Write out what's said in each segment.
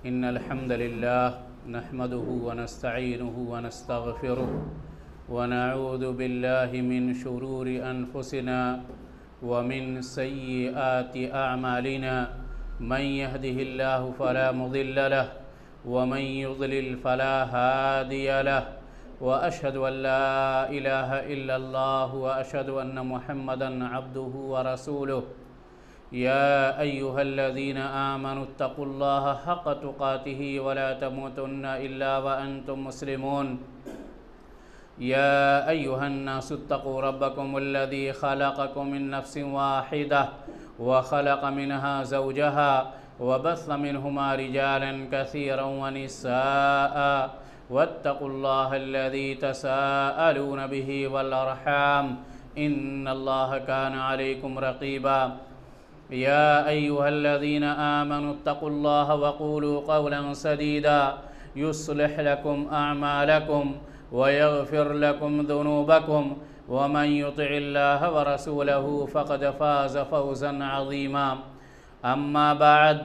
إن الحمد لله نحمده ونستعينه ونستغفره ونعوذ بالله من شرور أنفسنا ومن سيئات أعمالنا من يهده الله فلا مضل له ومن يضلل فلا هادي له وأشهد أن لا إله إلا الله وأشهد أن محمدًا عبده ورسوله يا أيها الذين آمنوا اتقوا الله حق تقاته ولا تموتن إلا وأنتم مسلمون يا أيها الناس اتقوا ربكم الذي خلقكم من نفس واحدة وخلق منها زوجها وبث منهما رجالا كثيرا ونساء واتقوا الله الذي تساءلون به والأرحام إن الله كان عليكم رقيبا يا أيها الذين آمنوا اتقوا الله وقولوا قولا سديدا يصلح لكم أعمالكم ويغفر لكم ذنوبكم ومن يطع الله ورسوله فقد فاز فوزا عظيما أما بعد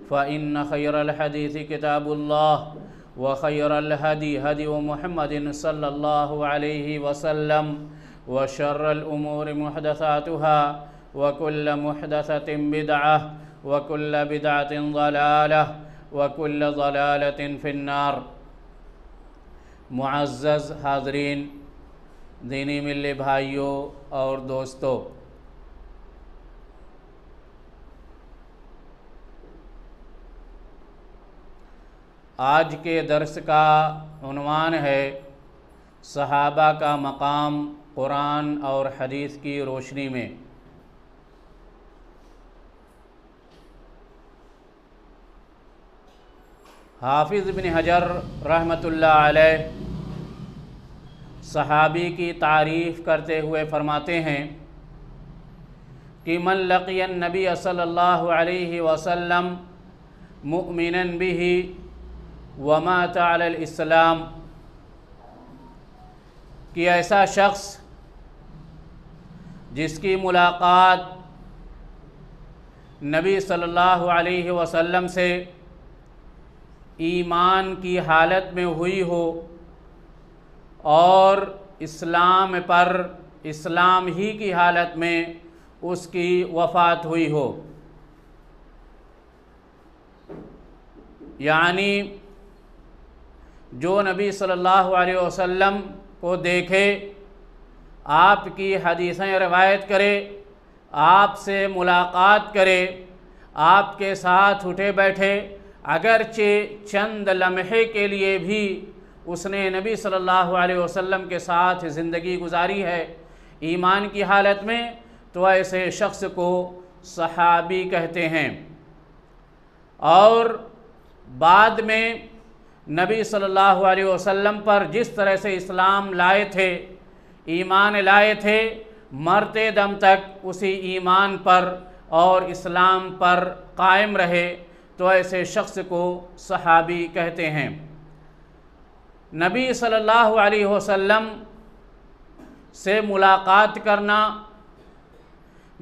فإن خير الحديث كتاب الله وخير الهدي هدي محمد صلى الله عليه وسلم وشر الأمور محدثاتها وكل محدثة بدعة وكل بدعة ضلالة وكل ضلالة في النار۔ معزز حاضرین، دینی ملے بھائیوں اور دوستو، آج کے درس کا عنوان ہے صحابہ کا مقام قرآن اور حدیث کی روشنی میں۔ حافظ ابن حجر رحمۃ اللہ علیہ صحابی کی تعریف کرتے ہوئے فرماتے ہیں کہ من لقی النبی صلی اللہ علیہ وسلم مؤمنا به ومات علی الاسلام، کہ ایسا شخص جس کی ملاقات نبی صلی اللہ علیہ وسلم سے ایمان کی حالت میں ہوئی ہو اور اسلام ہی کی حالت میں اس کی وفات ہوئی ہو، یعنی جو نبی صلی اللہ علیہ وسلم کو دیکھے، آپ کی حدیثیں روایت کرے، آپ سے ملاقات کرے، آپ کے ساتھ اٹھے بیٹھے، اگرچہ چند لمحے کے لیے بھی اس نے نبی صلی اللہ علیہ وسلم کے ساتھ زندگی گزاری ہے ایمان کی حالت میں، تو ایسے شخص کو صحابی کہتے ہیں۔ اور بعد میں نبی صلی اللہ علیہ وسلم پر جس طرح سے اسلام لائے تھے، ایمان لائے تھے، مرتے دم تک اسی ایمان پر اور اسلام پر قائم رہے، تو ایسے شخص کو صحابی کہتے ہیں۔ نبی صلی اللہ علیہ وسلم سے ملاقات کرنا،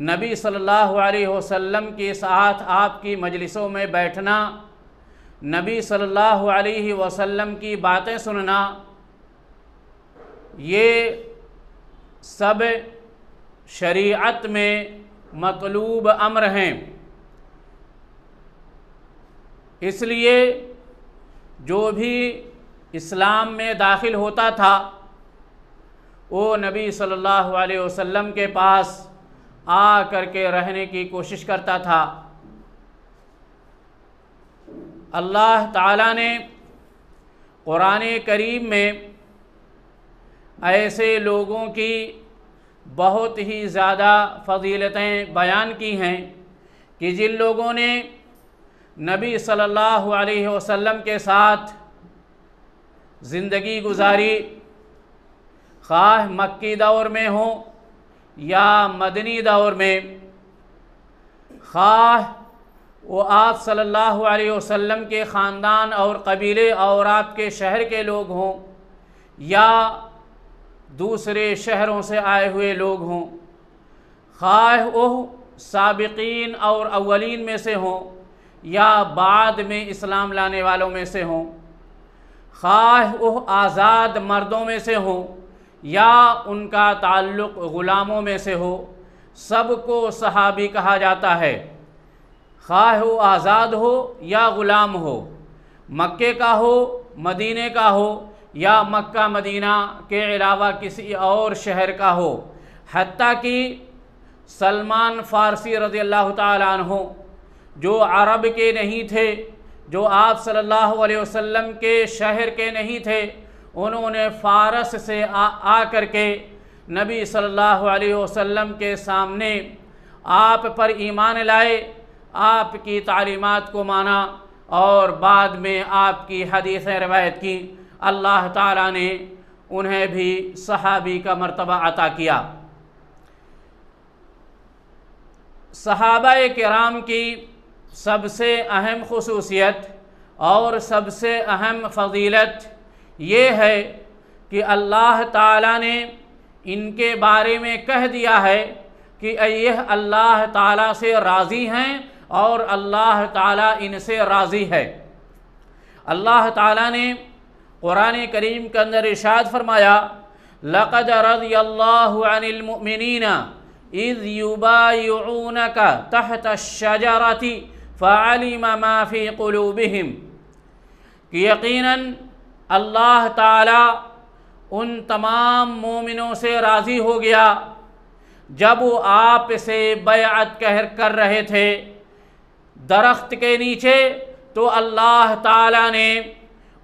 نبی صلی اللہ علیہ وسلم کے ساتھ آپ کی مجلسوں میں بیٹھنا، نبی صلی اللہ علیہ وسلم کی باتیں سننا، یہ سب شریعت میں مطلوب امر ہیں۔ اس لیے جو بھی اسلام میں داخل ہوتا تھا وہ نبی صلی اللہ علیہ وسلم کے پاس آ کر کے رہنے کی کوشش کرتا تھا۔ اللہ تعالیٰ نے قرآن کریم میں ایسے لوگوں کی بہت ہی زیادہ فضیلتیں بیان کی ہیں کہ جن لوگوں نے نبی صلی اللہ علیہ وسلم کے ساتھ زندگی گزاری، خواہ مکی دور میں ہو یا مدنی دور میں، خواہ وہ آپ صلی اللہ علیہ وسلم کے خاندان اور قبیلے اور آپ کے شہر کے لوگ ہوں یا دوسرے شہروں سے آئے ہوئے لوگ ہوں، خواہ وہ سابقین اور اولین میں سے ہوں یا بعد میں اسلام لانے والوں میں سے ہوں، خواہ وہ آزاد مردوں میں سے ہوں یا ان کا تعلق غلاموں میں سے ہو، سب کو صحابی کہا جاتا ہے، خواہ وہ آزاد ہو یا غلام ہو، مکے کا ہو، مدینے کا ہو یا مکہ مدینہ کے علاوہ کسی اور شہر کا ہو، حتیٰ کہ سلمان فارسی رضی اللہ تعالیٰ عنہ جو عرب کے نہیں تھے، جو آپ صلی اللہ علیہ وسلم کے شہر کے نہیں تھے، انہوں نے فارس سے آ کر کے نبی صلی اللہ علیہ وسلم کے سامنے آپ پر ایمان لائے، آپ کی تعلیمات کو مانا اور بعد میں آپ کی حدیثیں روایت کی۔ اللہ تعالیٰ نے انہیں بھی صحابی کا مرتبہ عطا کیا۔ صحابہ کرام کی سب سے اہم خصوصیت اور سب سے اہم فضیلت یہ ہے کہ اللہ تعالیٰ نے ان کے بارے میں کہہ دیا ہے کہ یہ اللہ تعالیٰ سے راضی ہیں اور اللہ تعالیٰ ان سے راضی ہے۔ اللہ تعالیٰ نے قرآن کریم کے اندر ارشاد فرمایا، لَقَدْ رَضِيَ اللَّهُ عَنِ الْمُؤْمِنِينَ إِذْ يُبَايِعُونَكَ تَحْتَ الشَّجَرَةِ فَعَلِمَ مَا فِي قُلُوبِهِمْ، کہ یقیناً اللہ تعالیٰ ان تمام مومنوں سے راضی ہو گیا جب وہ آپ سے بیعت کر رہے تھے درخت کے نیچے، تو اللہ تعالیٰ نے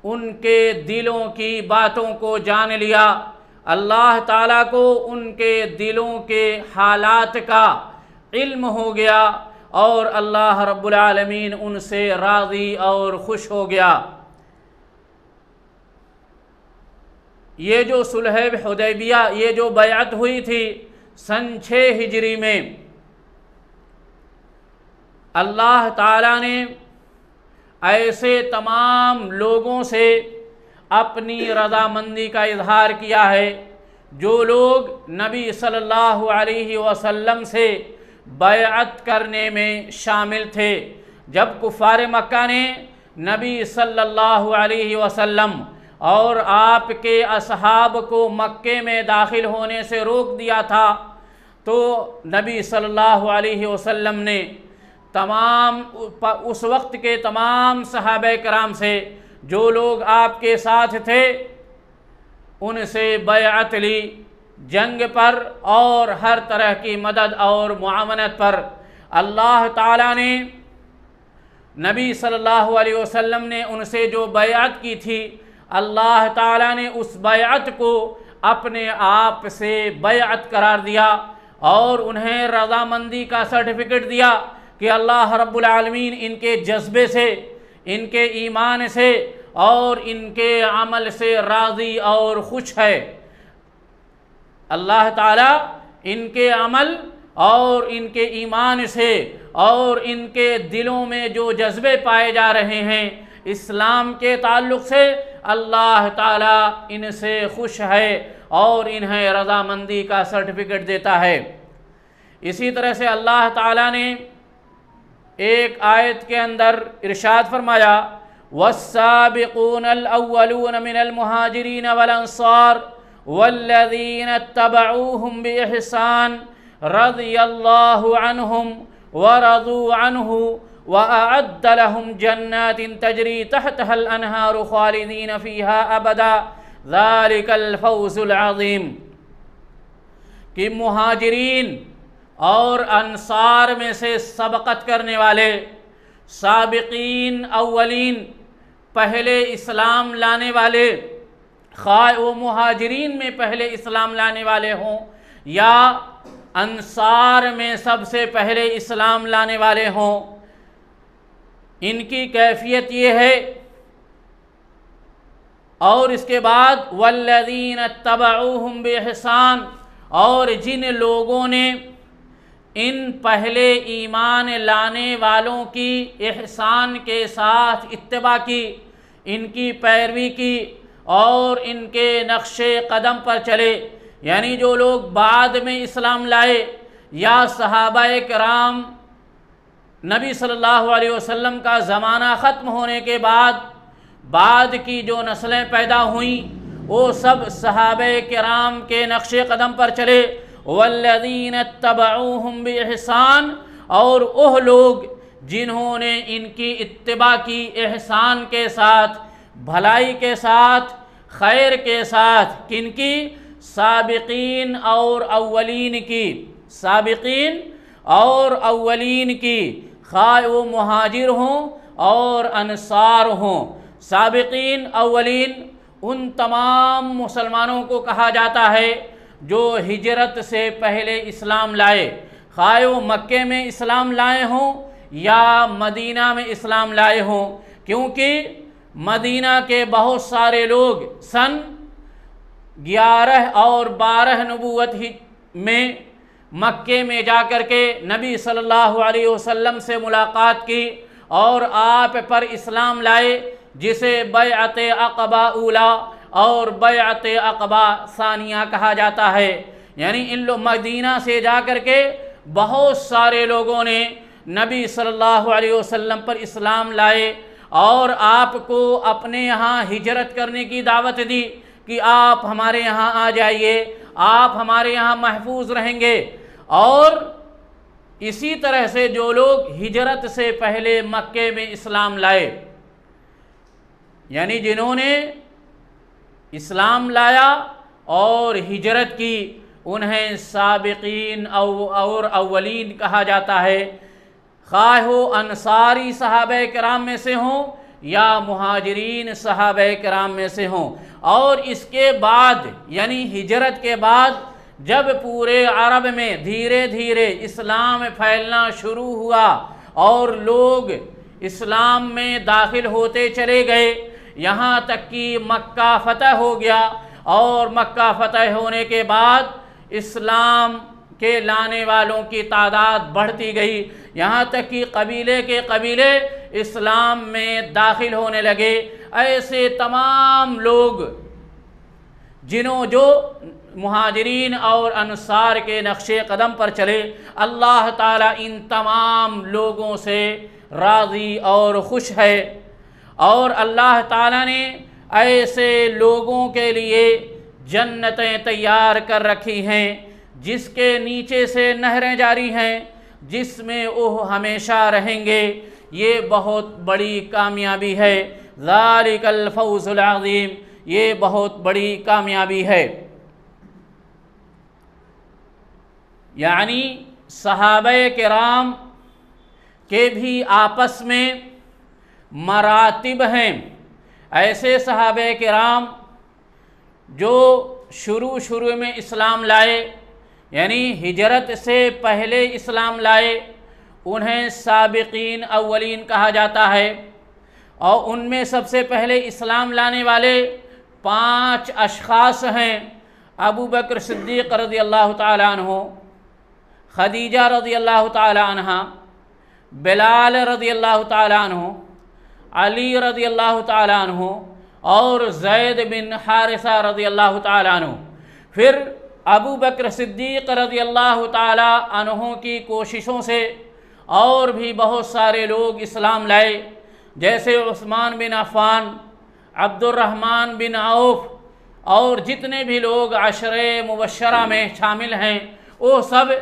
ان کے دلوں کی باتوں کو جان لیا، اللہ تعالیٰ کو ان کے دلوں کے حالات کا علم ہو گیا اور اللہ رب العالمین ان سے راضی اور خوش ہو گیا۔ یہ جو صلح حدیبیہ، یہ جو بیعت ہوئی تھی سن 6 ہجری میں، اللہ تعالیٰ نے ایسے تمام لوگوں سے اپنی رضامندی کا اظہار کیا ہے جو لوگ نبی صلی اللہ علیہ وسلم سے بیعت کرنے میں شامل تھے۔ جب کفار مکہ نے نبی صلی اللہ علیہ وسلم اور آپ کے اصحاب کو مکے میں داخل ہونے سے روک دیا تھا، تو نبی صلی اللہ علیہ وسلم نے اس وقت کے تمام صحابہ کرام سے، جو لوگ آپ کے ساتھ تھے، ان سے بیعت لی جنگ پر اور ہر طرح کی مدد اور معاونت پر۔ اللہ تعالیٰ نے نبی صلی اللہ علیہ وسلم نے ان سے جو بیعت کی تھی، اللہ تعالیٰ نے اس بیعت کو اپنے آپ سے بیعت قرار دیا اور انہیں رضامندی کا سرٹیفکیٹ دیا کہ اللہ رب العالمین ان کے جذبے سے، ان کے ایمان سے اور ان کے عمل سے راضی اور خوش ہے۔ اللہ تعالیٰ ان کے عمل اور ان کے ایمان سے اور ان کے دلوں میں جو جذبے پائے جا رہے ہیں اسلام کے تعلق سے، اللہ تعالیٰ ان سے خوش ہے اور انہیں رضامندی کا سرٹیفکیٹ دیتا ہے۔ اسی طرح سے اللہ تعالیٰ نے ایک آیت کے اندر ارشاد فرمایا، وَالسَّابِقُونَ الْأَوَّلُونَ مِنَ الْمُهَاجِرِينَ وَالْأَنصَارِ وَالَّذِينَ اتَّبَعُوهُمْ بِإِحْسَانٍ رَضِيَ اللَّهُ عَنْهُمْ وَرَضُوا عَنْهُ وَأَعَدَّ لَهُمْ جَنَّاتٍ تَجْرِي تَحْتَهَا الْأَنْهَارُ خَالِدِينَ فِيهَا أَبَدًا ذَلِكَ الْفَوْزُ الْعَظِيمُ، کہ مہاجرین اور انصار میں سے سبقت کرنے والے، سابقین اولین، پہلے اسلام لانے والے، خواہ وہ مہاجرین میں پہلے اسلام لانے والے ہوں یا انصار میں سب سے پہلے اسلام لانے والے ہوں، ان کی کیفیت یہ ہے۔ اور اس کے بعد والذین اتبعوہم بإحسان، اور جن لوگوں نے ان پہلے ایمان لانے والوں کی احسان کے ساتھ اتباع کی، ان کی پیروی کی اور ان کے نقش قدم پر چلے، یعنی جو لوگ بعد میں اسلام لائے یا صحابہ کرام نبی صلی اللہ علیہ وسلم کا زمانہ ختم ہونے کے بعد کی جو نسلیں پیدا ہوئیں وہ سب صحابہ کرام کے نقش قدم پر چلے، والذین اتبعوہم بإحسان، اور وہ لوگ جنہوں نے ان کی اتباع کی احسان کے ساتھ، بھلائی کے ساتھ، خیر کے ساتھ، کن کی؟ سابقین اور اولین کی، سابقین اور اولین کی، خواہ وہ مہاجر ہوں اور انصار ہوں۔ سابقین اولین ان تمام مسلمانوں کو کہا جاتا ہے جو ہجرت سے پہلے اسلام لائے، خواہ وہ مکے میں اسلام لائے ہوں یا مدینہ میں اسلام لائے ہوں، کیونکہ مدینہ کے بہت سارے لوگ سن 11 اور 12 نبوت میں مکے میں جا کر کے نبی صلی اللہ علیہ وسلم سے ملاقات کی اور آپ پر اسلام لائے، جسے بیعت عقبہ اولا اور بیعت عقبہ ثانیہ کہا جاتا ہے۔ یعنی ان لوگ مدینہ سے جا کر کے بہت سارے لوگوں نے نبی صلی اللہ علیہ وسلم پر اسلام لائے اور آپ کو اپنے یہاں ہجرت کرنے کی دعوت دی کہ آپ ہمارے یہاں آ جائیے، آپ ہمارے یہاں محفوظ رہیں گے۔ اور اسی طرح سے جو لوگ ہجرت سے پہلے مکے میں اسلام لائے، یعنی جنہوں نے اسلام لایا اور ہجرت کی، انہیں سابقین اور اولین کہا جاتا ہے، خواہ وہ انصاری صحابہ کرام میں سے ہوں یا مہاجرین صحابہ کرام میں سے ہوں۔ اور اس کے بعد یعنی ہجرت کے بعد جب پورے عرب میں دھیرے دھیرے اسلام پھیلنا شروع ہوا اور لوگ اسلام میں داخل ہوتے چلے گئے، یہاں تک کہ مکہ فتح ہو گیا، اور مکہ فتح ہونے کے بعد اسلام کے لانے والوں کی تعداد بڑھتی گئی، یہاں تک کہ قبیلے کے قبیلے اسلام میں داخل ہونے لگے۔ ایسے تمام لوگ جو مہاجرین اور انصار کے نقش قدم پر چلے، اللہ تعالیٰ ان تمام لوگوں سے راضی اور خوش ہے، اور اللہ تعالیٰ نے ایسے لوگوں کے لیے جنتیں تیار کر رکھی ہیں جس کے نیچے سے نہریں جاری ہیں، جس میں وہ ہمیشہ رہیں گے۔ یہ بہت بڑی کامیابی ہے، ذالک الفوز العظیم، یہ بہت بڑی کامیابی ہے۔ یعنی صحابہ کرام کے بھی آپس میں مراتب ہیں۔ ایسے صحابہ کرام جو شروع میں اسلام لائے، یعنی ہجرت سے پہلے اسلام لائے، انہیں سابقین اولین کہا جاتا ہے۔ اور ان میں سب سے پہلے اسلام لانے والے 5 اشخاص ہیں: ابو بکر صدیق رضی اللہ تعالیٰ عنہ، خدیجہ رضی اللہ تعالیٰ عنہ، بلال رضی اللہ تعالیٰ عنہ، علی رضی اللہ تعالیٰ عنہ، اور زید بن حارثہ رضی اللہ تعالیٰ عنہ۔ پھر ابو بکر صدیق رضی اللہ تعالیٰ عنہ کی کوششوں سے اور بھی بہت سارے لوگ اسلام لائے، جیسے عثمان بن عفان، عبد الرحمن بن عوف، اور جتنے بھی لوگ عشرے مبشرہ میں شامل ہیں وہ سب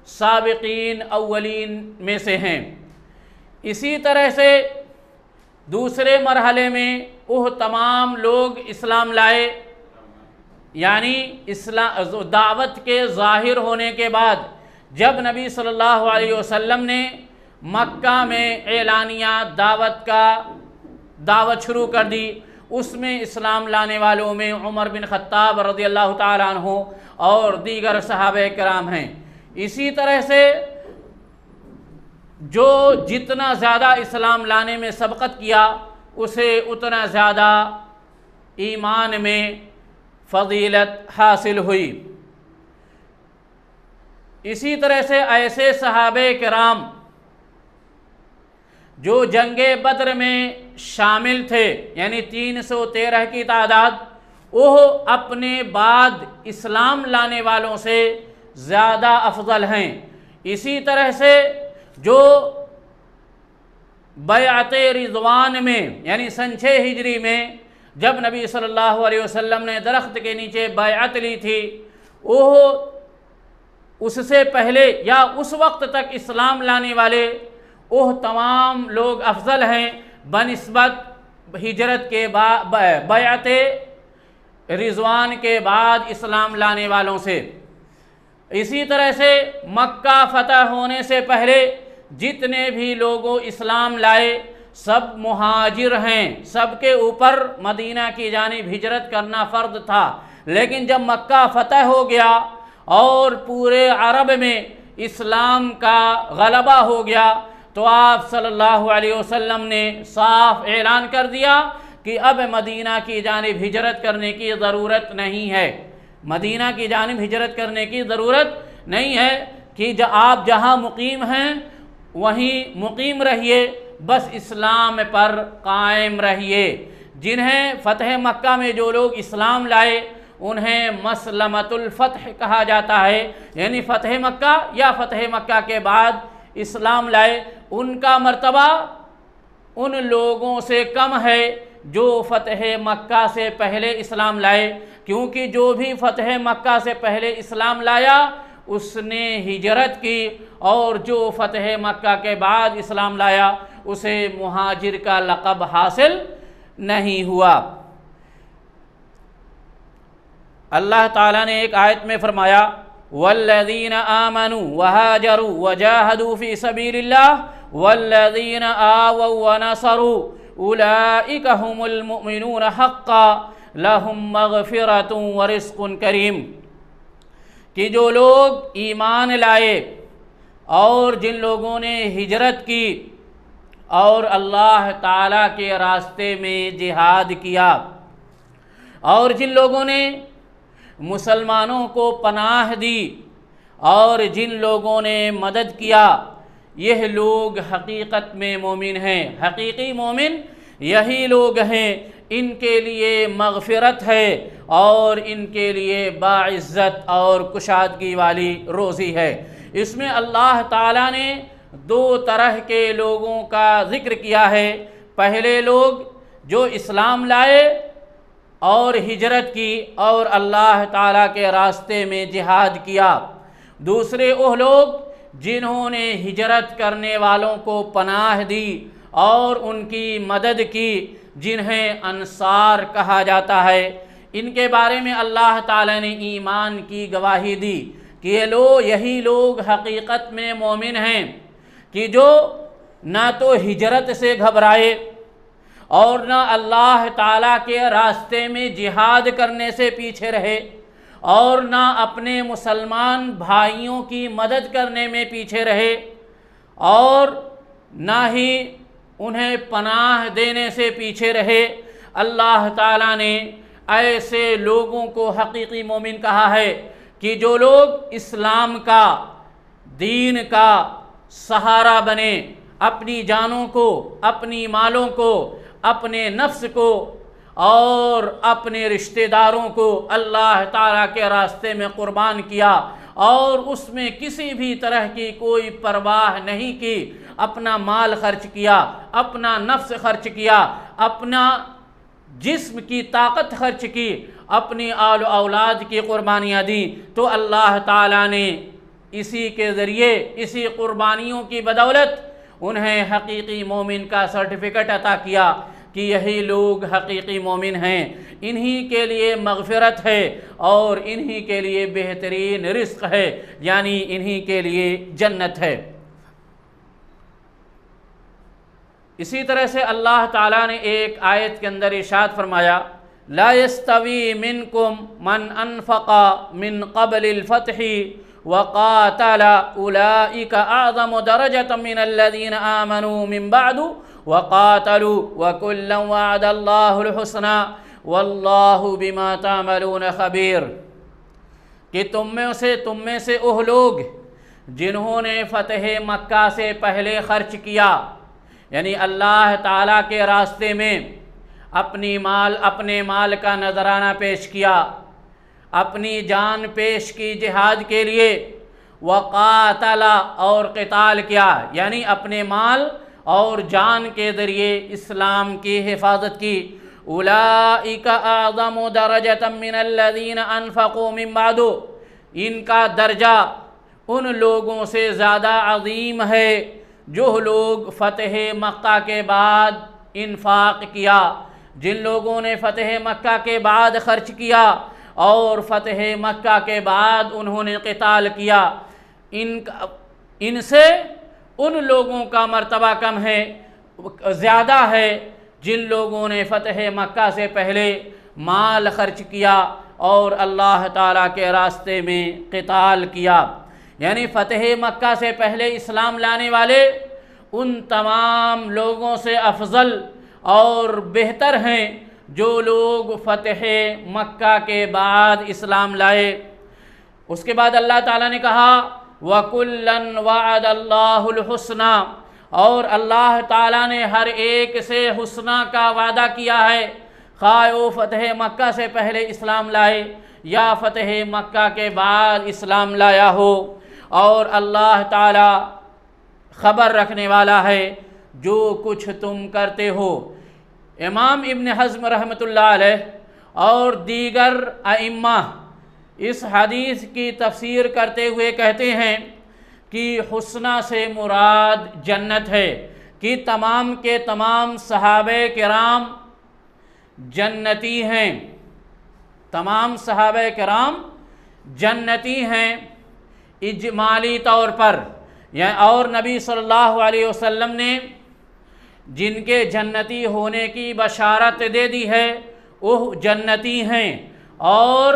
سابقین اولین میں سے ہیں۔ اسی طرح سے دوسرے مرحلے میں وہ تمام لوگ اسلام لائے، یعنی دعوت کے ظاہر ہونے کے بعد جب نبی صلی اللہ علیہ وسلم نے مکہ میں اعلانیہ دعوت شروع کر دی، اس میں اسلام لانے والوں میں عمر بن خطاب رضی اللہ تعالیٰ عنہ اور دیگر صحابہ کرام ہیں۔ اسی طرح سے جو جتنا زیادہ اسلام لانے میں سبقت کیا، اسے اتنا زیادہ ایمان میں فضیلت حاصل ہوئی۔ اسی طرح سے ایسے صحابہ کرام جو جنگ بدر میں شامل تھے، یعنی 313 کی تعداد، وہ اپنے بعد اسلام لانے والوں سے زیادہ افضل ہیں۔ اسی طرح سے جو بیعت رضوان میں یعنی سن 6 ہجری میں جب نبی صلی اللہ علیہ وسلم نے درخت کے نیچے بیعت لی تھی، وہ اس سے پہلے یا اس وقت تک اسلام لانے والے وہ تمام لوگ افضل ہیں بنسبت ہجرت کے بعد بیعت رضوان کے بعد اسلام لانے والوں سے۔ اسی طرح سے مکہ فتح ہونے سے پہلے جتنے بھی لوگوں اسلام لائے سب مہاجر ہیں، سب کے اوپر مدینہ کی جانب ہجرت کرنا فرض تھا، لیکن جب مکہ فتح ہو گیا اور پورے عرب میں اسلام کا غلبہ ہو گیا تو آپ صلی اللہ علیہ وسلم نے صاف اعلان کر دیا کہ اب مدینہ کی جانب ہجرت کرنے کی ضرورت نہیں ہے، مدینہ کی جانب ہجرت کرنے کی ضرورت نہیں ہے کہ آپ جہاں مقیم ہیں وہیں مقیم رہیے، بس اسلام پر قائم رہیے۔ جنہیں فتح مکہ میں جو لوگ اسلام لائے انہیں مسلمۃ الفتح کہا جاتا ہے، یعنی فتح مکہ یا فتح مکہ کے بعد اسلام لائے، ان کا مرتبہ ان لوگوں سے کم ہے جو فتح مکہ سے پہلے اسلام لائے، کیونکہ جو بھی فتح مکہ سے پہلے اسلام لایا اس نے ہجرت کی، اور جو فتح مکہ کے بعد اسلام لایا اسے مہاجر کا لقب حاصل نہیں ہوا۔ اللہ تعالیٰ نے ایک آیت میں فرمایا والذین آمنوا وہاجروا وجاہدوا فی سبیل اللہ والذین آووا ونصروا اولئک هم المؤمنون حقا لهم مغفرۃ ورزق کریم، کہ جو لوگ ایمان لائے اور جن لوگوں نے ہجرت کی اور اللہ تعالیٰ کے راستے میں جہاد کیا، اور جن لوگوں نے مسلمانوں کو پناہ دی اور جن لوگوں نے مدد کیا، یہ لوگ حقیقت میں مومن ہیں۔ حقیقی مومن یہی لوگ ہیں، ان کے لیے مغفرت ہے اور ان کے لیے باعزت اور کشادگی والی روزی ہے۔ اس میں اللہ تعالیٰ نے 2 طرح کے لوگوں کا ذکر کیا ہے۔ پہلے لوگ جو اسلام لائے اور ہجرت کی اور اللہ تعالیٰ کے راستے میں جہاد کیا، دوسرے وہ لوگ جنہوں نے ہجرت کرنے والوں کو پناہ دی اور ان کی مدد کی، جنہیں انصار کہا جاتا ہے۔ ان کے بارے میں اللہ تعالیٰ نے ایمان کی گواہی دی کہ یہی لوگ حقیقت میں مومن ہیں، کہ جو نہ تو ہجرت سے گھبرائے اور نہ اللہ تعالیٰ کے راستے میں جہاد کرنے سے پیچھے رہے، اور نہ اپنے مسلمان بھائیوں کی مدد کرنے میں پیچھے رہے، اور نہ ہی انہیں پناہ دینے سے پیچھے رہے۔ اللہ تعالیٰ نے ایسے لوگوں کو حقیقی مومن کہا ہے کہ جو لوگ اسلام کا، دین کا سہارا بنے، اپنی جانوں کو، اپنی مالوں کو، اپنے نفس کو اور اپنے رشتہ داروں کو اللہ تعالیٰ کے راستے میں قربان کیا، اور اس میں کسی بھی طرح کی کوئی پرواہ نہیں کی، اپنا مال خرچ کیا، اپنا نفس خرچ کیا، اپنا جسم کی طاقت خرچ کی، اپنی آل و اولاد کی قربانیاں دیں، تو اللہ تعالیٰ نے اسی کے ذریعے، اسی قربانیوں کی بدولت انہیں حقیقی مومن کا سرٹیفکیٹ عطا کیا کہ یہی لوگ حقیقی مومن ہیں۔ انہی کے لیے مغفرت ہے اور انہی کے لیے بہترین رزق ہے، یعنی انہی کے لیے جنت ہے۔ اسی طرح سے اللہ تعالیٰ نے ایک آیت کے اندر ارشاد فرمایا لا يستوی منکم من انفق من قبل الفتح وقاتل اولئک اعظم درجة من الذین آمنوا من بعد وقاتلوا وکلا وعد اللہ الحسنى واللہ بما تعملون خبیر، کہ تم میں سے وہ لوگ جنہوں نے فتح مکہ سے پہلے خرچ کیا، یعنی اللہ تعالیٰ کے راستے میں اپنے مال کا نذرانہ پیش کیا، اپنی جان پیش کی جہاد کے لیے، وقاتل اور قتال کیا، یعنی اپنے مال اور جان کے ذریعے اسلام کی حفاظت کی۔ اولئک اعظم درجۃ من الذین انفقوا من بعد، ان کا درجہ ان لوگوں سے زیادہ عظیم ہے جو لوگ فتح مکہ کے بعد انفاق کیا، جن لوگوں نے فتح مکہ کے بعد خرچ کیا اور فتح مکہ کے بعد انہوں نے قتال کیا، ان سے ان لوگوں کا مرتبہ کم ہے، زیادہ ہے جن لوگوں نے فتح مکہ سے پہلے مال خرچ کیا اور اللہ تعالیٰ کے راستے میں قتال کیا۔ یعنی فتح مکہ سے پہلے اسلام لانے والے ان تمام لوگوں سے افضل اور بہتر ہیں جو لوگ فتح مکہ کے بعد اسلام لائے۔ اس کے بعد اللہ تعالیٰ نے کہا وَكُلًّا وَعَدَ اللَّهُ الْحُسْنَى، اور اللہ تعالیٰ نے ہر ایک سے حسنہ کا وعدہ کیا ہے، خواہ وہ فتح مکہ سے پہلے اسلام لائے یا فتح مکہ کے بعد اسلام لایا ہو، اور اللہ تعالیٰ خبر رکھنے والا ہے جو کچھ تم کرتے ہو۔ امام ابن حزم رحمۃ اللہ علیہ اور دیگر ائمہ اس حدیث کی تفسیر کرتے ہوئے کہتے ہیں کہ حسنہ سے مراد جنت ہے، کہ تمام کے تمام صحابہ کرام جنتی ہیں، تمام صحابہ کرام جنتی ہیں اجمالی طور پر، اور نبی صلی اللہ علیہ وسلم نے جن کے جنتی ہونے کی بشارت دے دی ہے وہ جنتی ہیں، اور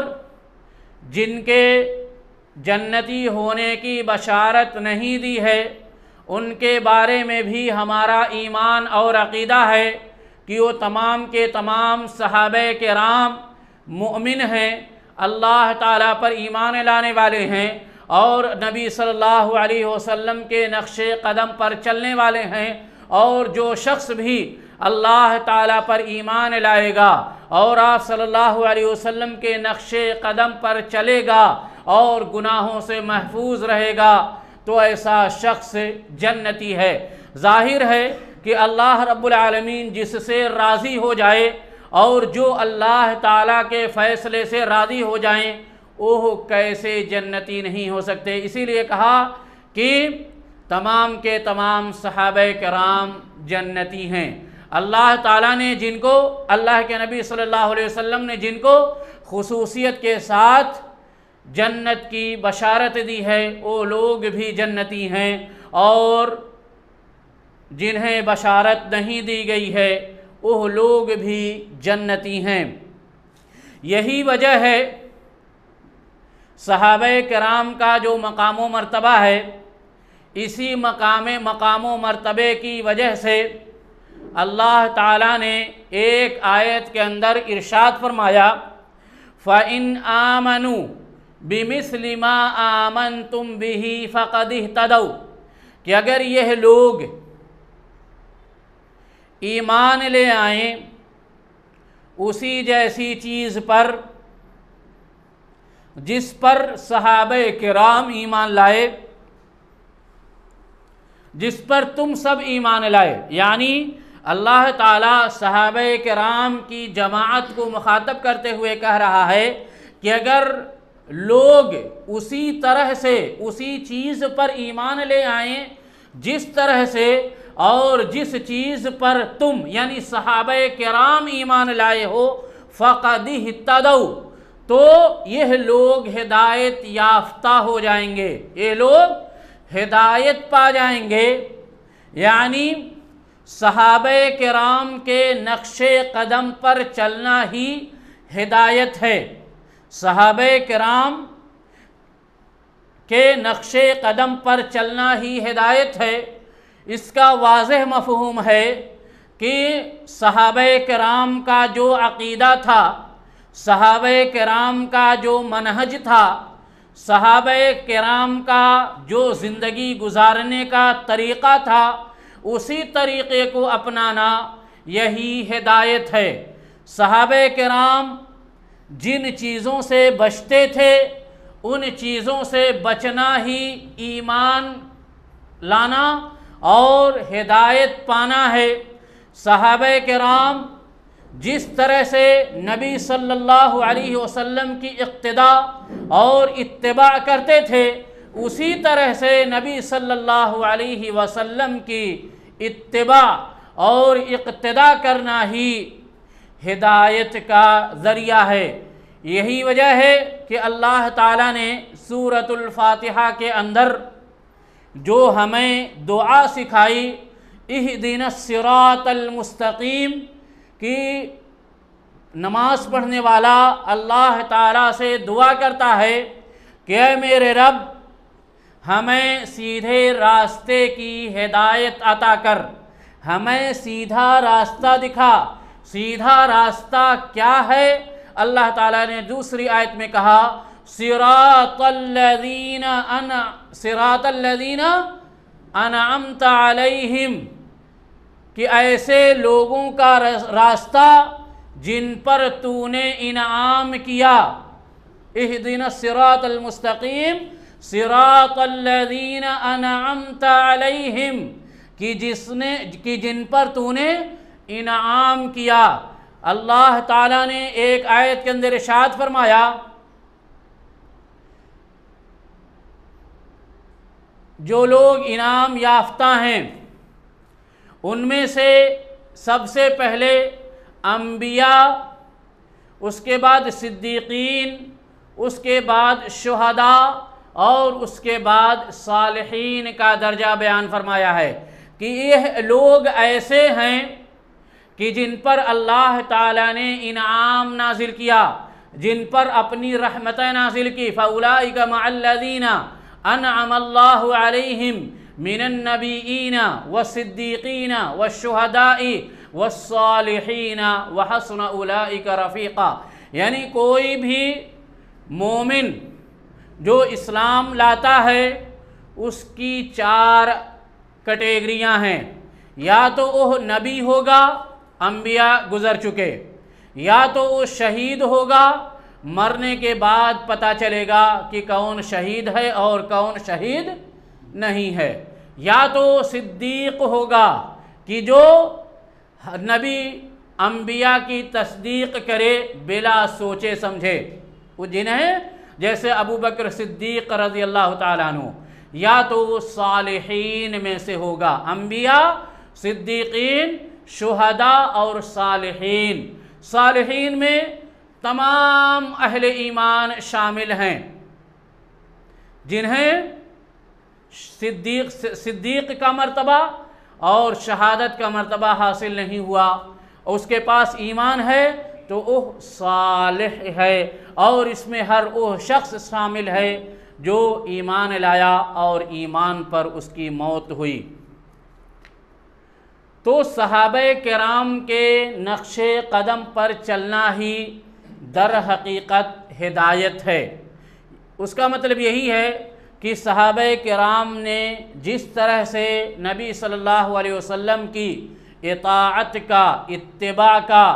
جن کے جنتی ہونے کی بشارت نہیں دی ہے ان کے بارے میں بھی ہمارا ایمان اور عقیدہ ہے کہ وہ تمام کے تمام صحابہ کرام مؤمن ہیں، اللہ تعالیٰ پر ایمان لانے والے ہیں، اور نبی صلی اللہ علیہ وسلم کے نقش قدم پر چلنے والے ہیں، اور جو شخص بھی اللہ تعالیٰ پر ایمان لائے گا اور آپ صلی اللہ علیہ وسلم کے نقش قدم پر چلے گا اور گناہوں سے محفوظ رہے گا تو ایسا شخص جنتی ہے۔ ظاہر ہے کہ اللہ رب العالمین جس سے راضی ہو جائے اور جو اللہ تعالیٰ کے فیصلے سے راضی ہو جائیں وہ کیسے جنتی نہیں ہو سکتے۔ اسی لیے کہا کہ تمام کے تمام صحابہ کرام جنتی ہیں۔ اللہ تعالیٰ نے جن کو، اللہ کے نبی صلی اللہ علیہ وسلم نے جن کو خصوصیت کے ساتھ جنت کی بشارت دی ہے وہ لوگ بھی جنتی ہیں، اور جنہیں بشارت نہیں دی گئی ہے وہ لوگ بھی جنتی ہیں۔ یہی وجہ ہے صحابہ کرام کا جو مقام و مرتبہ ہے، اسی مقام و مرتبے کی وجہ سے اللہ تعالیٰ نے ایک آیت کے اندر ارشاد فرمایا فَإِنْ آمَنُوا بِمِثْلِ مَا آمَنْتُمْ بِهِ فَقَدِ اهْتَدَوْا، کہ اگر یہ لوگ ایمان لے آئیں اسی جیسی چیز پر جس پر صحابہ کرام ایمان لائے، جس پر تم سب ایمان لائے، یعنی اللہ تعالیٰ صحابہ کرام کی جماعت کو مخاطب کرتے ہوئے کہہ رہا ہے کہ اگر لوگ اسی طرح سے اسی چیز پر ایمان لے آئیں جس طرح سے اور جس چیز پر تم یعنی صحابہ کرام ایمان لائے ہو فَقَدِ اهْتَدَوْا، تو یہ لوگ ہدایت یافتہ ہو جائیں گے، یہ لوگ ہدایت پا جائیں گے۔ یعنی صحابہ کرام کے نقش قدم پر چلنا ہی ہدایت ہے، صحابہ کرام کے نقش قدم پر چلنا ہی ہدایت ہے۔ اس کا واضح مفہوم ہے کہ صحابہ کرام کا جو عقیدہ تھا، صحابہ کرام کا جو منہج تھا، صحابہ کرام کا جو زندگی گزارنے کا طریقہ تھا، اسی طریقے کو اپنانا یہی ہدایت ہے۔ صحابہ کرام جن چیزوں سے بچتے تھے ان چیزوں سے بچنا ہی ایمان لانا اور ہدایت پانا ہے۔ صحابہ کرام جس طرح سے نبی صلی اللہ علیہ وسلم کی اقتداء اور اتباع کرتے تھے، اسی طرح سے نبی صلی اللہ علیہ وسلم کی اتباع اور اقتداء کرنا ہی ہدایت کا ذریعہ ہے۔ یہی وجہ ہے کہ اللہ تعالیٰ نے سورۃ الفاتحہ کے اندر جو ہمیں دعا سکھائی، اہدنا الصراط المستقیم، کی نماز پڑھنے والا اللہ تعالیٰ سے دعا کرتا ہے کہ اے میرے رب، ہمیں سیدھے راستے کی ہدایت عطا کر، ہمیں سیدھا راستہ دکھا۔ سیدھا راستہ کیا ہے؟ اللہ تعالیٰ نے دوسری آیت میں کہا صراط الذین انعمت علیہم، کہ ایسے لوگوں کا راستہ جن پر تو نے انعام کیا۔ اہدنا الصراط المستقیم صراط الذین انعمت علیہم، کہ جن پر تو نے انعام کیا۔ اللہ تعالیٰ نے ایک آیت کے اندر ارشاد فرمایا جو لوگ انعام یافتہ ہیں ان میں سے سب سے پہلے انبیاء، اس کے بعد صدیقین، اس کے بعد شہداء اور اس کے بعد صالحین کا درجہ بیان فرمایا ہے کہ یہ لوگ ایسے ہیں کہ جن پر اللہ تعالیٰ نے انعام نازل کیا، جن پر اپنی رحمتیں نازل کی۔ فَأُولَٰئِكَ مَعَ الَّذِينَ أَنْعَمَ اللَّهُ عَلَيْهِمْ مِنَ النَّبِيِّينَ وَالصِّدِّيقِينَ وَالشُّهَدَاءِ وَالصَّالِحِينَ وَحَسُنَ أُولَٰئِكَ رَفِيقًا، یعنی کوئی بھی مومن جو اسلام لاتا ہے اس کی 4 کیٹیگریاں ہیں۔ یا تو وہ نبی ہوگا، انبیاء گزر چکے، یا تو وہ شہید ہوگا، مرنے کے بعد پتہ چلے گا کہ کون شہید ہے اور کون شہید نہیں ہے، یا تو صدیق ہوگا کہ جو نبی انبیاء کی تصدیق کرے بلا سوچے سمجھے، وہ جنہیں جیسے ابو بکر صدیق رضی اللہ تعالیٰ عنہ، یا تو وہ صالحین میں سے ہوگا، انبیاء، صدیقین، شہداء اور صالحین۔ صالحین میں تمام اہل ایمان شامل ہیں جنہیں صدیق کا مرتبہ اور شہادت کا مرتبہ حاصل نہیں ہوا، اس کے پاس ایمان ہے تو وہ صالح ہے، اور اس میں ہر وہ شخص شامل ہے جو ایمان لایا اور ایمان پر اس کی موت ہوئی۔ تو صحابہ کرام کے نقش قدم پر چلنا ہی در حقیقت ہدایت ہے۔ اس کا مطلب یہی ہے کہ صحابہ کرام نے جس طرح سے نبی صلی اللہ علیہ وسلم کی اطاعت کا، اتباع کا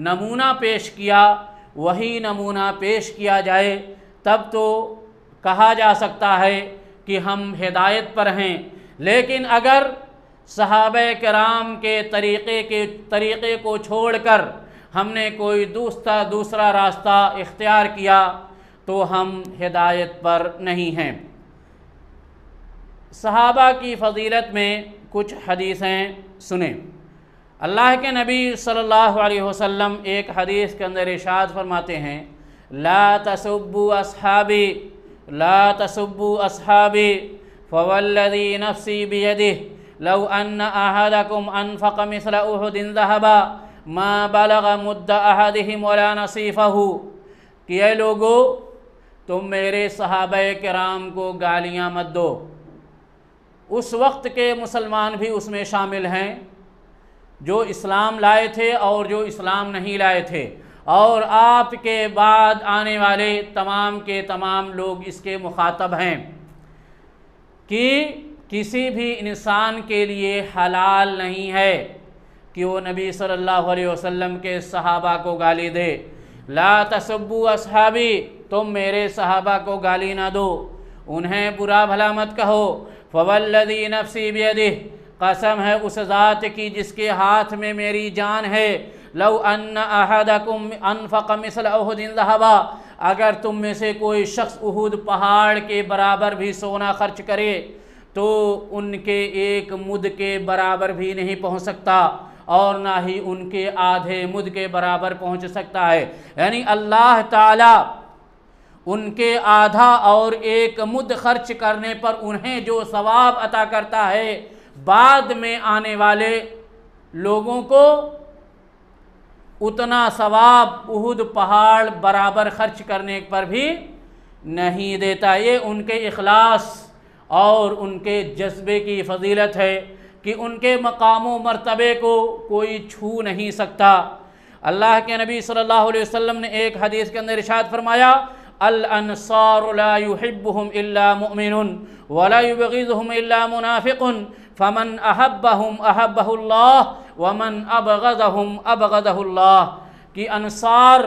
نمونہ پیش کیا، وہی نمونہ پیش کیا جائے تب تو کہا جا سکتا ہے کہ ہم ہدایت پر ہیں۔ لیکن اگر صحابہ کرام کے طریقے کو چھوڑ کر ہم نے کوئی دوسرا راستہ اختیار کیا تو ہم ہدایت پر نہیں ہیں۔ صحابہ کی فضیلت میں کچھ حدیثیں سنیں۔ اللہ کے نبی صلی اللہ علیہ وسلم ایک حدیث کے اندر ارشاد فرماتے ہیں لا تسبوا اصحابی لا تسبوا اصحابی فوالذی نفسی بیدہ لو ان احدکم انفق مثل احد ذہبا ما بلغ مد احدہم ولا نصیفہ، کہ اے لوگو تم میرے صحابہ کرام کو گالیاں مت دو۔ اس وقت کے مسلمان بھی اس میں شامل ہیں جو اسلام لائے تھے اور جو اسلام نہیں لائے تھے، اور آپ کے بعد آنے والے تمام کے تمام لوگ اس کے مخاطب ہیں کہ کسی بھی انسان کے لیے حلال نہیں ہے کہ وہ نبی صلی اللہ علیہ وسلم کے صحابہ کو گالی دے۔ لا تسبوا اصحابی، تم میرے صحابہ کو گالی نہ دو، انہیں برا بھلا مت کہو۔ فوالذی نفسی بیدہ، قسم ہے اس ذات کی جس کے ہاتھ میں میری جان ہے، لو ان احدکم انفق مثل احد ذہبا، اگر تم میں سے کوئی شخص احد پہاڑ کے برابر بھی سونا خرچ کرے تو ان کے ایک مد کے برابر بھی نہیں پہنچ سکتا، اور نہ ہی ان کے آدھے مد کے برابر پہنچ سکتا ہے۔ یعنی اللہ تعالیٰ ان کے آدھا اور ایک مد خرچ کرنے پر انہیں جو ثواب عطا کرتا ہے، بعد میں آنے والے لوگوں کو اتنا ثواب احد پہاڑ برابر خرچ کرنے پر بھی نہیں دیتا۔ یہ ان کے اخلاص اور ان کے جذبے کی فضیلت ہے کہ ان کے مقام و مرتبے کو کوئی چھو نہیں سکتا۔ اللہ کے نبی صلی اللہ علیہ وسلم نے ایک حدیث کے اندر ارشاد فرمایا، الانصار لا يحبهم الا مؤمن ولا يبغضهم الا منافق فمن احبهم احبه الله ومن ابغضهم ابغضه الله، کہ انصار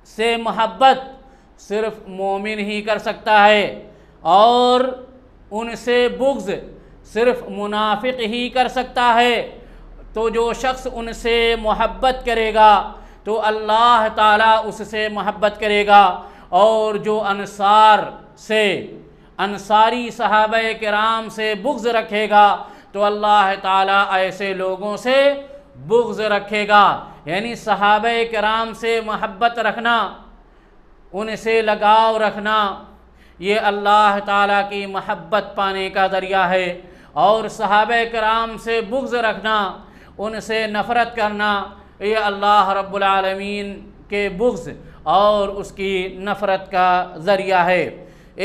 سے محبت صرف مومن ہی کر سکتا ہے، اور ان سے بغض صرف منافق ہی کر سکتا ہے۔ تو جو شخص ان سے محبت کرے گا تو اللہ تعالیٰ اس سے محبت کرے گا، اور جو انصار سے انصاری صحابہ کرام سے بغض رکھے گا تو اللہ تعالیٰ ایسے لوگوں سے بغض رکھے گا۔ یعنی صحابہ کرام سے محبت رکھنا، ان سے لگاؤ رکھنا، یہ اللہ تعالیٰ کی محبت پانے کا ذریعہ ہے، اور صحابہ کرام سے بغض رکھنا، ان سے نفرت کرنا، یہ اللہ رب العالمین کے بغض اور اس کی نفرت کا ذریعہ ہے۔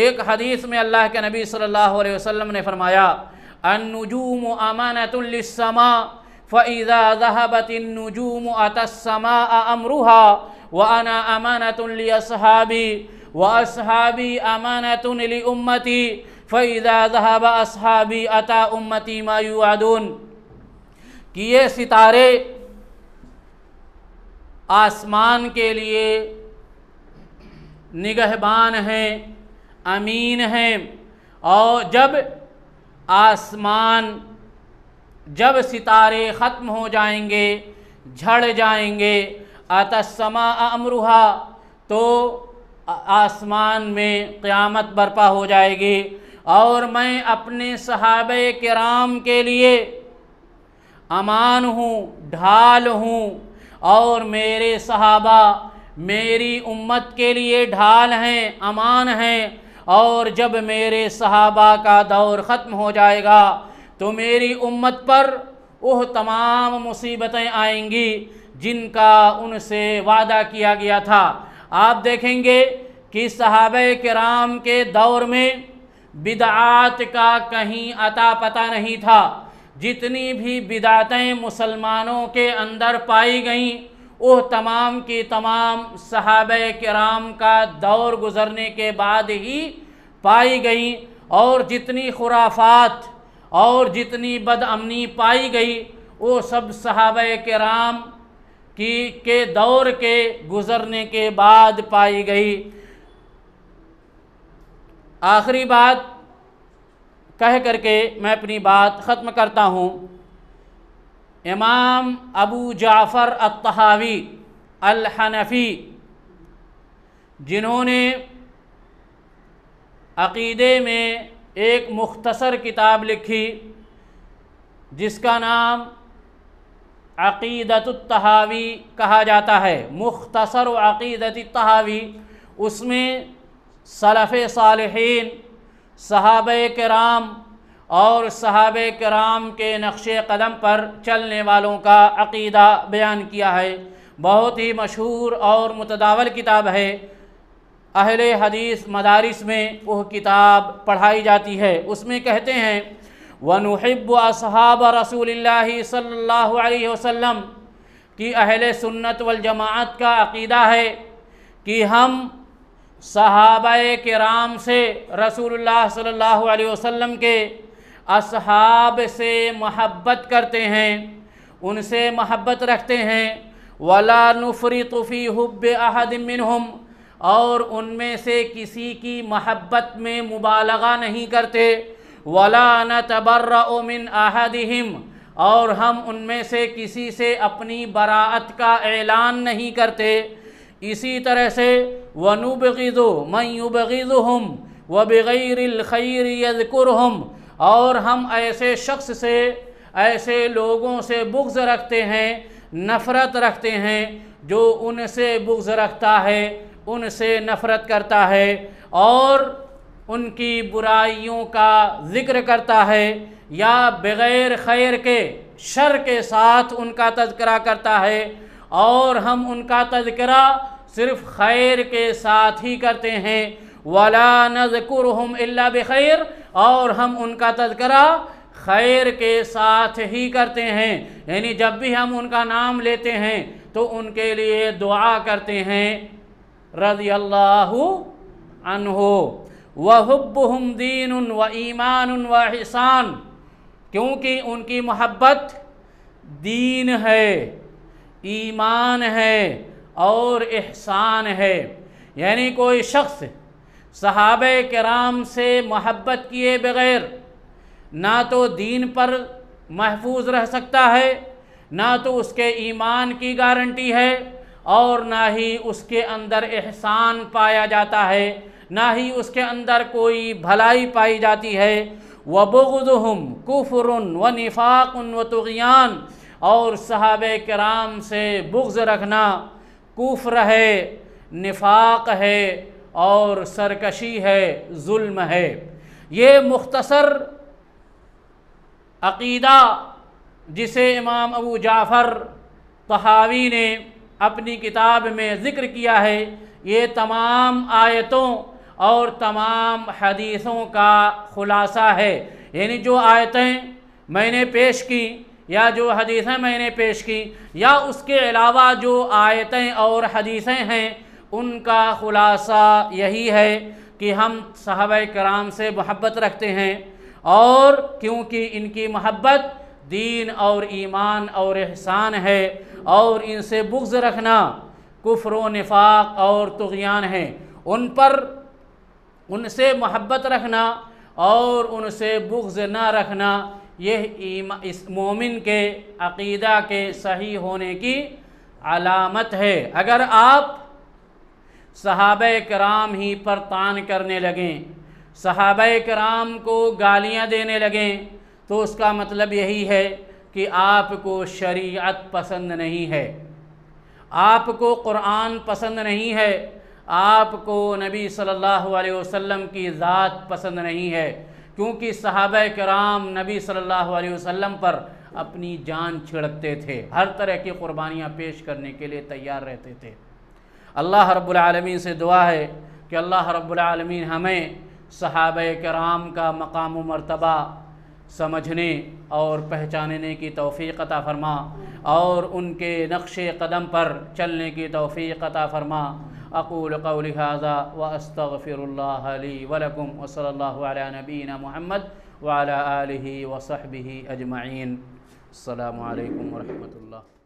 ایک حدیث میں اللہ کے نبی صلی اللہ علیہ وسلم نے فرمایا، النجوم امانۃ للسماء فاذا ذهبت النجوم اتى السماء امرها وانا امانۃ لاصحابی واصحابی امانۃ لامتی فاذا ذهب اصحابی اتى امتی ما یوعدون، کہ یہ ستارے آسمان کے لیے نگہبان ہیں، امین ہیں، اور جب ستارے ختم ہو جائیں گے، جھڑ جائیں گے، آتا السماء امرها، تو آسمان میں قیامت برپا ہو جائے گی، اور میں اپنے صحابہ کرام کے لیے امان ہوں، ڈھال ہوں، اور میرے صحابہ میری امت کے لیے ڈھال ہیں، امان ہیں، اور جب میرے صحابہ کا دور ختم ہو جائے گا تو میری امت پر وہ تمام مصیبتیں آئیں گی جن کا ان سے وعدہ کیا گیا تھا۔ آپ دیکھیں گے کہ صحابہ کرام کے دور میں بدعات کا کہیں عطا پتہ نہیں تھا، جتنی بھی بدعتیں مسلمانوں کے اندر پائی گئیں وہ تمام کی تمام صحابہ کرام کا دور گزرنے کے بعد ہی پائی گئیں، اور جتنی خرافات اور جتنی بد امنی پائی گئی وہ سب صحابہ کرام کے دور کے گزرنے کے بعد پائی گئی۔ آخری بات کہہ کر کے میں اپنی بات ختم کرتا ہوں۔ امام ابو جعفر الطحاوی الحنفی، جنہوں نے عقیدے میں ایک مختصر کتاب لکھی جس کا نام عقیدۃ الطحاوی کہا جاتا ہے، مختصر عقیدۃ الطحاوی، اس میں سلف صالحین، صحابہ کرام اور صحابہ کرام کے نقش قدم پر چلنے والوں کا عقیدہ بیان کیا ہے۔ بہت ہی مشہور اور متداول کتاب ہے، اہل حدیث مدارس میں وہ کتاب پڑھائی جاتی ہے۔ اس میں کہتے ہیں وَنُحِبُّ أَصْحَابَ رَسُولِ اللَّهِ صلی اللہ علیہ وسلم، کہ اہل سنت والجماعت کا عقیدہ ہے کہ ہم صحابہ کرام سے، رسول اللہ صلی اللہ علیہ وسلم کے اصحاب سے محبت کرتے ہیں، ان سے محبت رکھتے ہیں، وَلَا نُفْرِطُ فِي حُبِّ أَحَدٍ مِّنْهُمْ، اور ان میں سے کسی کی محبت میں مبالغہ نہیں کرتے، وَلَا نَتَبَرَّأُ مِنْ أَحَدِهِمْ، اور ہم ان میں سے کسی سے اپنی براءت کا اعلان نہیں کرتے۔ اسی طرح سے وَنُبْغِضُ مَنْ يُبْغِضُهُمْ وَبِغَيْرِ الْخَيْرِ يَذْكُرُهُمْ، اور ہم ایسے شخص سے، ایسے لوگوں سے بغض رکھتے ہیں، نفرت رکھتے ہیں جو ان سے بغض رکھتا ہے، ان سے نفرت کرتا ہے اور ان کی برائیوں کا ذکر کرتا ہے، یا بغیر خیر کے شر کے ساتھ ان کا تذکرہ کرتا ہے، اور ہم ان کا تذکرہ صرف خیر کے ساتھ ہی کرتے ہیں۔ وَلَا نَذْكُرُهُمْ إِلَّا بِخَيْرٍ، اور ہم ان کا تذکرہ خیر کے ساتھ ہی کرتے ہیں، یعنی جب بھی ہم ان کا نام لیتے ہیں تو ان کے لیے دعا کرتے ہیں رضی اللہ عنہ۔ وَحُبُّهُمْ دِينٌ وَإِيمَانٌ وَإِحْسَانٌ، کیونکہ ان کی محبت دین ہے، ایمان ہے اور احسان ہے۔ یعنی کوئی شخص صحابہ کرام سے محبت کیے بغیر نہ تو دین پر محفوظ رہ سکتا ہے، نہ تو اس کے ایمان کی گارنٹی ہے، اور نہ ہی اس کے اندر احسان پایا جاتا ہے، نہ ہی اس کے اندر کوئی بھلائی پائی جاتی ہے۔ وَبُغْضُهُمْ كُفْرٌ وَنِفَاقٌ وَطُغْيَانٌ، اور صحابہ کرام سے بغض رکھنا کفر ہے، نفاق ہے اور سرکشی ہے، ظلم ہے۔ یہ مختصر عقیدہ جسے امام ابو جعفر طحاوی نے اپنی کتاب میں ذکر کیا ہے، یہ تمام آیتوں اور تمام حدیثوں کا خلاصہ ہے۔ یعنی جو آیتیں میں نے پیش کی یا جو حدیثیں میں نے پیش کی، یا اس کے علاوہ جو آیتیں اور حدیثیں ہیں، ان کا خلاصہ یہی ہے کہ ہم صحابہ کرام سے محبت رکھتے ہیں، اور کیونکہ ان کی محبت دین اور ایمان اور احسان ہے، اور ان سے بغض رکھنا کفر و نفاق اور طغیان ہے۔ ان سے محبت رکھنا اور ان سے بغض نہ رکھنا، یہ اس مومن کے عقیدہ کے صحیح ہونے کی علامت ہے۔ اگر آپ صحابہ کرام ہی پر طعن کرنے لگیں، صحابہ کرام کو گالیاں دینے لگیں، تو اس کا مطلب یہی ہے کہ آپ کو شریعت پسند نہیں ہے، آپ کو قرآن پسند نہیں ہے، آپ کو نبی صلی اللہ علیہ وسلم کی ذات پسند نہیں ہے، کیونکہ صحابہ کرام نبی صلی اللہ علیہ وسلم پر اپنی جان چھڑکتے تھے، ہر طرح کی قربانیاں پیش کرنے کے لیے تیار رہتے تھے۔ اللہ رب العالمین سے دعا ہے کہ اللہ رب العالمین ہمیں صحابہ کرام کا مقام و مرتبہ سمجھنے اور پہچاننے کی توفیق عطا فرما، اور ان کے نقش قدم پر چلنے کی توفیق عطا فرما۔ اقول قولی ھذا واستغفر اللہ لی ولکم، وصلی اللہ علی نبینا محمد وعلی آلہ وصحبہ اجمعین۔ السلام علیکم ورحمۃ اللہ۔